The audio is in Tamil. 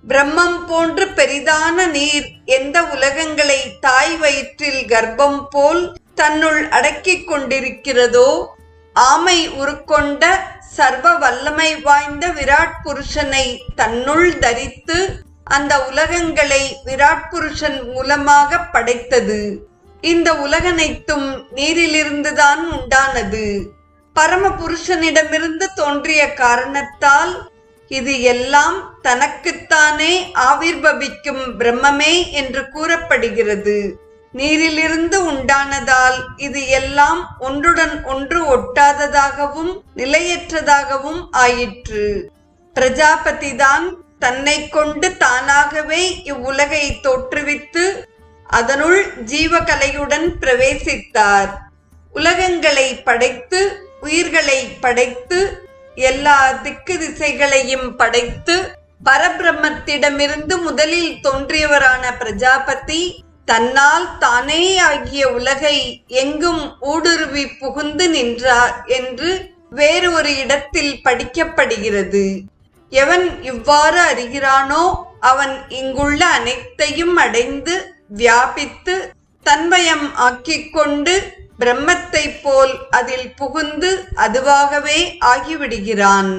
பிரம்மம் போன்று பெரிதான நீர் எந்த உலகங்களை தாய் வயிற்றில் கர்ப்பம் போல் தன்னுள் அடக்கிக் கொண்டிருக்கிறதோ, ஆமை உருக்கொண்ட சர்வ வல்லமை வாய்ந்த விராட் புருஷனை தன்னுள் தரித்து அந்த உலகங்களை விராட் புருஷன் மூலமாக படைத்தது. இந்த உலகனைத்தும் நீரிலிருந்துதான் உண்டானது. பரம புருஷனிடமிருந்து தோன்றிய காரணத்தால் இது எல்லாம் தனக்குத்தானே ஆவிர்பவிக்கும் பிரம்மமே என்று கூறப்படுகிறது. நீரிலிருந்து உண்டானதால் இது எல்லாம் ஒன்றுடன் ஒன்று ஒட்டாததாகவும் நிலையற்றதாகவும் ஆயிற்று. பிரஜாபதிதான் தன்னை கொண்டு தானாகவே இவ்வுலகை தோற்றுவித்து அதனுள் ஜீவகலையுடன் பிரவேசித்தார். உலகங்களை படைத்து உயிர்களை படைத்து எல்லா திக்கு திசைகளையும் படைத்து பரபிரம்மத்திடமிருந்து முதலில் தோன்றியவரான பிரஜாபதி தன்னால் தானே ஆகிய உலகை எங்கும் ஊடுருவி புகுந்து நின்றார் என்று வேறு ஒரு இடத்தில் படிக்கப்படுகிறது. எவன் இவ்வாறு அறிகிறானோ அவன் இங்குள்ள அனைத்தையும் அடைந்து வியாபித்து தன்வயம் ஆக்கிக்கொண்டு பிரம்மத்தைப் போல் அதில் புகுந்து அதுவாகவே ஆகிவிடுகிறான்.